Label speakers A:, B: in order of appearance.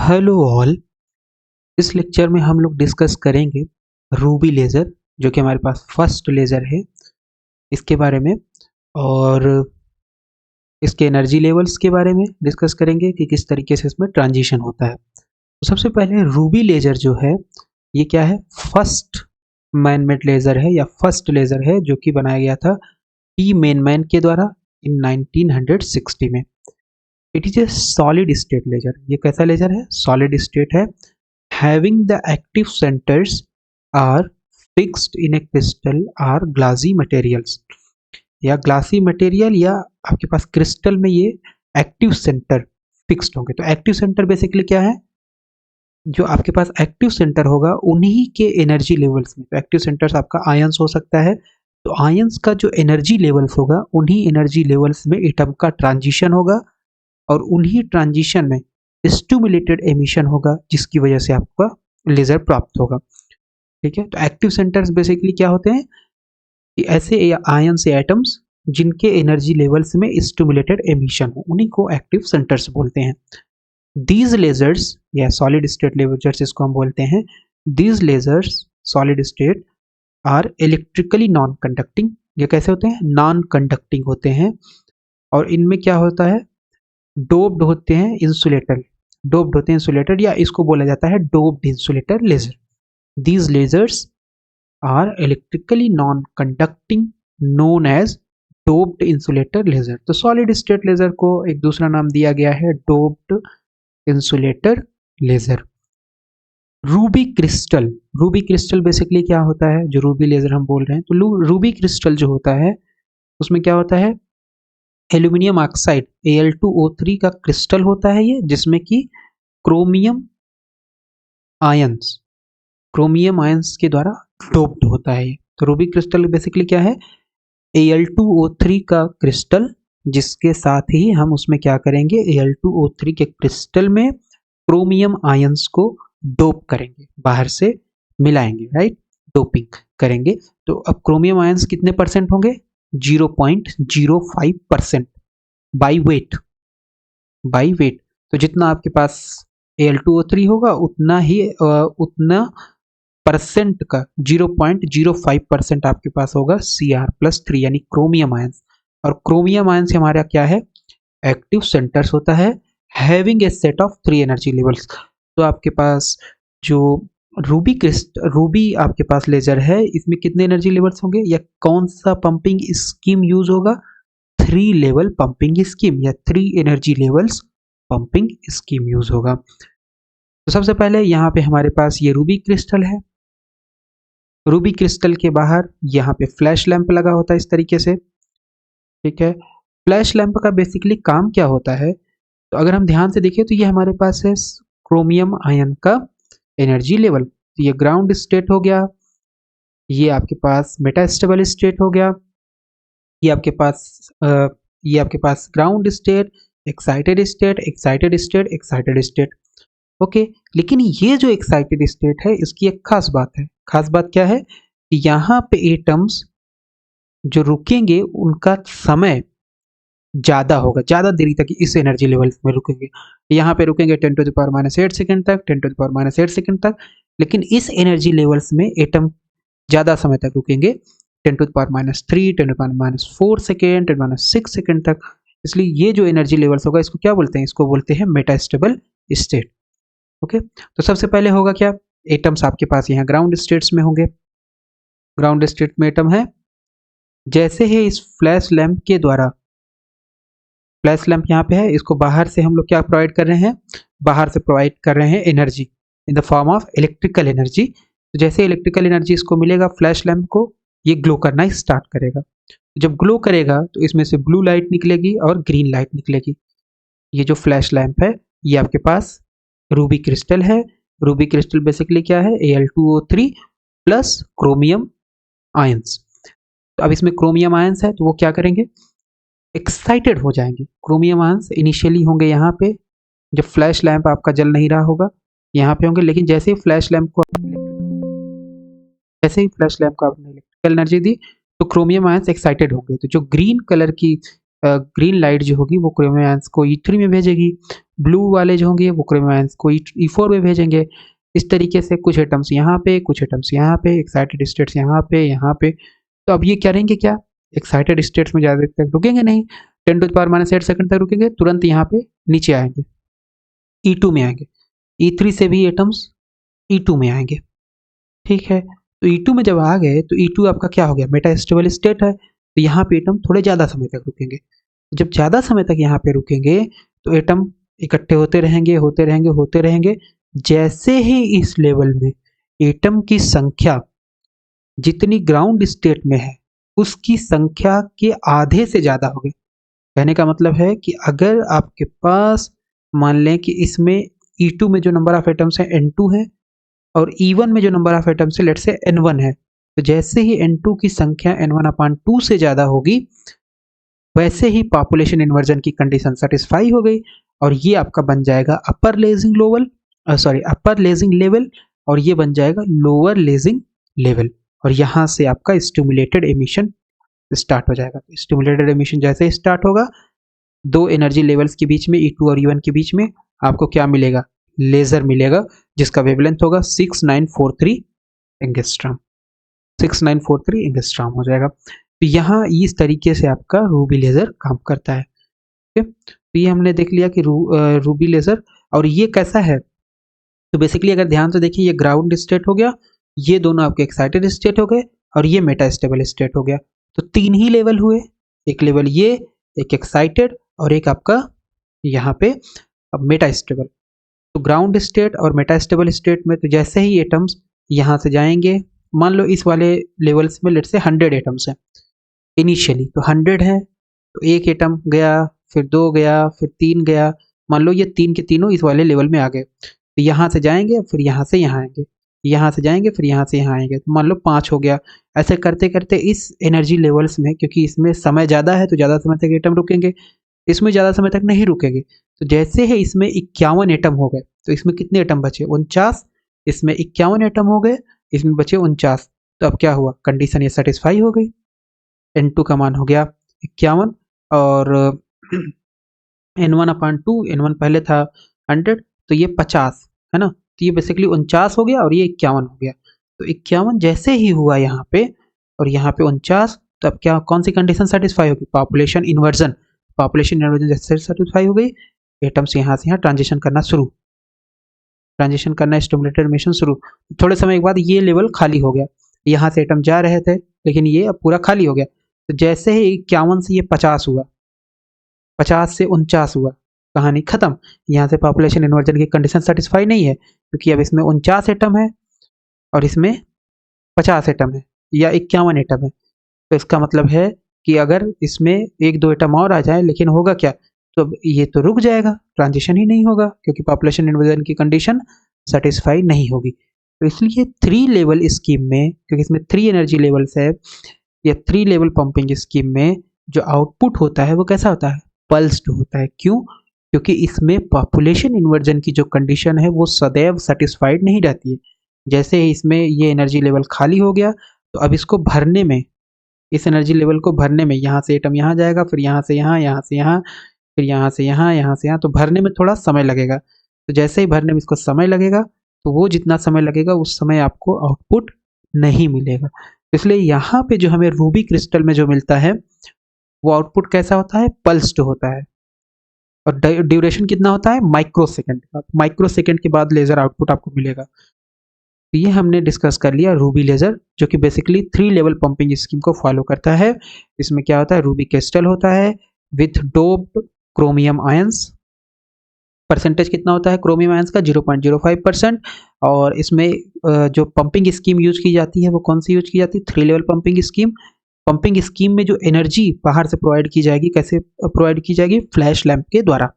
A: Hello all. इस lecture में हम लोग डिस्कस करेंगे रूबी लेज़र, जो कि हमारे पास फर्स्ट लेज़र है, इसके बारे में। और इसके एनर्जी लेवल्स के बारे में डिस्कस करेंगे कि किस तरीके से इसमें ट्रांजिशन होता है। तो सबसे पहले रूबी लेज़र जो है, ये क्या है? फर्स्ट मैन मेड लेज़र है या फर्स्ट लेज़र है जो कि बनाया गया था टी मेनमैन के द्वारा इन 1960 में। It is a solid state laser. ये कैसा लेज़र है? सॉलिड स्टेट है। Having the active centers are fixed in a crystal or glassy materials, या ग्लासी मटेरियल या आपके पास क्रिस्टल में ये एक्टिव सेंटर फिक्स्ड होंगे। तो एक्टिव सेंटर बेसिकली क्या है? जो आपके पास एक्टिव सेंटर होगा उन्हीं के एनर्जी लेवल्स में। तो एक्टिव सेंटर्स आपका आयंस हो सकता है, तो आयंस का जो एनर्जी लेवल्स होगा उन्हीं एनर्जी लेवल्स में एटम का ट्रांजिशन होगा और उन्हीं ट्रांजिशन में स्टिमुलेटेड एमिशन होगा, जिसकी वजह से आपका लेजर प्राप्त होगा। ठीक है, तो एक्टिव सेंटर्स बेसिकली क्या होते हैं कि ऐसे आयन से एटम्स जिनके एनर्जी लेवल्स में स्टिमुलेटेड एमिशन हो, उन्हीं को एक्टिव सेंटर्स बोलते हैं। दीज लेजर्स या सॉलिड स्टेट लेजर्स इसको हम बोलते हैं। These lasers solid state are electrically non conducting. ये कैसे होते हैं? नॉन कंडक्टिंग होते हैं। और इनमें क्या होता है? डोप्ड होते हैं इंसुलेटर। डोप्ड होते हैं इंसुलेटर, या इसको बोला जाता है doped insulator laser. These lasers are electrically non conducting known as doped insulator laser. तो सॉलिड स्टेट लेजर को एक दूसरा नाम दिया गया है doped insulator laser. Ruby crystal. Ruby crystal basically क्या होता है? जो रूबी लेजर हम बोल रहे हैं, तो रूबी क्रिस्टल जो होता है उसमें क्या होता है? एल्यूमिनियम ऑक्साइड Al2O3 का क्रिस्टल होता है ये, जिसमें कि क्रोमियम आयंस के द्वारा डोप्ड होता है। तो रूबी क्रिस्टल बेसिकली क्या है? Al2O3 का क्रिस्टल, जिसके साथ ही हम उसमें क्या करेंगे? Al2O3 के क्रिस्टल में क्रोमियम आयंस को डोप करेंगे, बाहर से मिलाएंगे, राइट? डोपिंग करेंगे। तो अब क्रोमियम आयंस कितने परसेंट होंगे? 0.05% बाई वेट। तो जितना आपके पास Al2O3 होगा उतना परसेंट का 0.05% आपके पास होगा Cr+3 यानी क्रोमियम आयंस। और क्रोमियम आयंस हमारा क्या है? एक्टिव सेंटर्स होता है, having a set of 3 energy levels. तो आपके पास जो रूबी आपके पास लेजर है, इसमें कितने एनर्जी लेवल्स होंगे या कौन सा पंपिंग स्कीम यूज होगा? 3 लेवल पंपिंग स्कीम या 3 energy levels pumping scheme use होगा। तो सबसे पहले यहाँ पे हमारे पास ये रूबी क्रिस्टल है। रूबी क्रिस्टल के बाहर यहाँ पे फ्लैश लैंप लगा होता है इस तरीके से। ठीक है, फ्लैश लैंप का बेसिकली काम क्या होता है? तो अगर हम ध्यान से देखें तो ये हमारे पास है क्रोमियम आयन का एनर्जी लेवल। तो ये ग्राउंड स्टेट हो गया, ये आपके पास मेटास्टेबल स्टेट हो गया, ये आपके पास ground state, excited state, excited state, excited state. Okay, लेकिन ये जो एक्साइटेड स्टेट है इसकी एक खास बात है। खास बात क्या है? यहाँ पे एटम्स जो रुकेंगे उनका समय ज़्यादा होगा, ज़्यादा देरी तक इस एनर्जी लेवल में रुकेंगे। यहाँ पे रुकेंगे 10⁻⁸ सेकेंड तक, 10⁻⁸ सेकेंड तक। लेकिन इस एनर्जी लेवल्स में एटम ज़्यादा समय तक रुकेंगे, 10⁻3, 10⁻4 सेकेंड, 10⁻6 सेकेंड तक। इसलिए ये जो एनर्जी लेवल्स होगा इसको क्या बोलते हैं? इसको बोलते हैं मेटास्टेबल स्टेट। ओके, तो सबसे पहले होगा क्या? एटम्स आपके पास यहाँ ग्राउंड स्टेट्स में होंगे। ग्राउंड स्टेट में एटम है। जैसे ही इस फ्लैश लैंप के द्वारा, फ्लैश लैंप यहाँ पे है, इसको बाहर से हम लोग क्या प्रोवाइड कर रहे हैं? बाहर से प्रोवाइड कर रहे हैं energy in the form of electrical energy. तो जैसे इलेक्ट्रिकल एनर्जी इसको मिलेगा फ्लैश लैंप को, ये ग्लो करना स्टार्ट करेगा। जब ग्लो करेगा तो इसमें से ब्लू लाइट निकलेगी और ग्रीन लाइट निकलेगी। ये जो फ्लैश लैंप है ये आपके पास रूबी क्रिस्टल है। रूबी क्रिस्टल बेसिकली क्या है? Al2O3 plus chromium ions. तो अब इसमें क्रोमियम आयंस है तो वो क्या करेंगे? एक्साइटेड हो जाएंगे। क्रोमियम आयंस इनिशियली होंगे यहाँ पे, जब फ्लैश लैंप आपका जल नहीं रहा होगा यहाँ पे होंगे। लेकिन जैसे ही फ्लैश लैंप को आपने इलेक्ट्रिकल एनर्जी दी तो क्रोमियम आयंस एक्साइटेड होंगे। तो जो ग्रीन कलर की ग्रीन लाइट जो होगी वो क्रोमियम आयंस को E3 में भेजेगी, ब्लू वाले जो होंगे वो क्रोमियम आयंस को E4 में भेजेंगे। इस तरीके से कुछ एटम्स यहाँ पे, कुछ एटम्स यहाँ पे, एक्साइटेड स्टेट्स यहाँ पे, यहाँ पे। तो अब ये करेंगे क्या, एक्साइटेड स्टेट्स में ज़्यादा तक रुकेंगे नहीं, 10⁻⁸ सेकंड तक रुकेंगे, तुरंत यहाँ पे नीचे आएंगे, E2 में आएंगे। E3 से भी एटम्स E2 में आएंगे, ठीक है। तो E2 में जब आ गए तो E2 आपका क्या हो गया, मेटा स्टेबल स्टेट है, तो यहाँ पे एटम थोड़े ज़्यादा समय तक रुकेंगे। जब ज़्यादा समय तक यहाँ पे रुकेंगे तो एटम इकट्ठे होते रहेंगे, होते रहेंगे, होते रहेंगे। जैसे ही इस लेवल में एटम की संख्या जितनी ग्राउंड स्टेट में है उसकी संख्या के आधे से ज़्यादा हो गई। कहने का मतलब है कि अगर आपके पास मान लें कि इसमें E2 में जो नंबर ऑफ एटम्स हैं N2 है और E1 में जो नंबर ऑफ एटम्स है लेट्स से N1 है, तो जैसे ही N2 की संख्या N1/2 से ज़्यादा होगी वैसे ही पॉपुलेशन इन्वर्जन की कंडीशन सेटिस्फाई हो गई और ये आपका बन जाएगा अपर लेजिंग लेवल और ये बन जाएगा लोअर लेजिंग लेवल और यहाँ से आपका स्टिमुलेटेड एमिशन स्टार्ट हो जाएगा। स्टिमुलेटेड एमिशन जैसे ही स्टार्ट होगा, दो एनर्जी लेवल्स के बीच में E2 और E1 के बीच में आपको क्या मिलेगा, लेजर मिलेगा जिसका वेवलेंथ होगा 6943 एंगस्ट्रॉम, 6943 एंगस्ट्रॉम हो जाएगा। तो यहाँ इस तरीके से आपका रूबी लेजर काम करता है। ठीक है, तो ये हमने देख लिया कि रूबी लेजर और ये कैसा है। तो बेसिकली अगर ध्यान से देखिए ये ग्राउंड स्टेट हो गया, ये दोनों आपके एक्साइटेड स्टेट हो गए और ये मेटा स्टेबल स्टेट हो गया। तो तीन ही लेवल हुए, एक लेवल ये, एक एक्साइटेड और एक आपका यहाँ पे मेटा स्टेबल। तो ग्राउंड स्टेट और मेटा स्टेबल स्टेट में तो जैसे ही एटम्स यहाँ से जाएंगे, मान लो इस वाले लेवल्स में लेट से 100 एटम्स हैं इनिशियली, तो 100 है तो एक एटम गया, फिर 2 गया, फिर 3 गया, मान लो ये 3 के तीनों इस वाले लेवल में आ गए। तो यहाँ से जाएंगे फिर यहाँ से यहाँ आएंगे, यहाँ से जाएंगे फिर यहाँ से यहाँ आएंगे, तो मान लो 5 हो गया। ऐसे करते करते इस एनर्जी लेवल्स में, क्योंकि इसमें समय ज़्यादा है तो ज़्यादा समय तक एटम रुकेंगे, इसमें ज़्यादा समय तक नहीं रुकेंगे। तो जैसे ही इसमें 51 एटम हो गए, तो इसमें कितने एटम बचे, 49, इसमें 51 एटम हो गए, इसमें बचे 49। तो अब क्या हुआ, कंडीशन ये सेटिस्फाई हो गई, N2 का मान हो गया 51 और N1/2, N1 पहले था 100 तो ये 50 है ना, तो ये बेसिकली 49 हो गया और ये 51 हो गया। तो 51 जैसे ही हुआ यहाँ पे और यहाँ पे 49, तो अब क्या, कौन सी कंडीशन सेटिस्फाई होगी, पॉपुलेशन इन्वर्जन जैसे सेटिस्फाई हो गई, एटम्स यहाँ से यहाँ ट्रांजिशन करना, स्टिमुलेटेड एमिशन शुरू। थोड़े समय के बाद ये लेवल खाली हो गया, यहाँ से एटम जा रहे थे लेकिन ये अब पूरा खाली हो गया। तो जैसे ही 51 से ये 50 हुआ, 50 से 49 हुआ, कहानी खत्म। यहाँ से पॉपुलेशन इन्वर्जन की कंडीशन सेटिस्फाई नहीं है क्योंकि अब इसमें 49 एटम है और इसमें 50 एटम है या 51 एटम है। तो इसका मतलब है कि अगर इसमें 1-2 एटम और आ जाए, लेकिन होगा क्या, तो ये तो रुक जाएगा, ट्रांजिशन ही नहीं होगा क्योंकि पॉपुलेशन इन्वर्जन की कंडीशन सेटिस्फाई नहीं होगी। तो इसलिए 3 लेवल स्कीम में, क्योंकि इसमें 3 एनर्जी लेवल्स है, या 3 लेवल पंपिंग स्कीम में जो आउटपुट होता है वो कैसा होता है, पल्स्ड होता है। क्यों, क्योंकि इसमें पॉपुलेशन इन्वर्जन की जो कंडीशन है वो सदैव सेटिस्फाइड नहीं रहती है। जैसे ही इसमें ये एनर्जी लेवल खाली हो गया, तो अब इसको भरने में, इस एनर्जी लेवल को भरने में, यहाँ से एटम यहाँ जाएगा, फिर यहाँ से यहाँ, यहाँ से यहाँ, फिर यहाँ से यहाँ, यहाँ से यहाँ, तो भरने में थोड़ा समय लगेगा। तो जैसे ही भरने में इसको समय लगेगा, तो वो जितना समय लगेगा उस समय आपको आउटपुट नहीं मिलेगा। इसलिए यहाँ पे जो हमें रूबी क्रिस्टल में जो मिलता है वो आउटपुट कैसा होता है, पल्स्ड होता है और ड्यूरेशन कितना होता है, माइक्रो सेकेंड के बाद लेजर आउटपुट आपको मिलेगा। तो ये हमने डिस्कस कर लिया रूबी लेजर, जो कि बेसिकली 3 लेवल पंपिंग स्कीम को फॉलो करता है। इसमें क्या होता है, रूबी क्रिस्टल होता है with doped chromium ions, percentage कितना होता है क्रोमियम आयंस का, 0.05%। और इसमें जो पंपिंग स्कीम यूज की जाती है वो कौन सी यूज की जाती है, 3 लेवल पंपिंग स्कीम में जो एनर्जी बाहर से प्रोवाइड की जाएगी, कैसे प्रोवाइड की जाएगी, फ्लैश लैंप के द्वारा।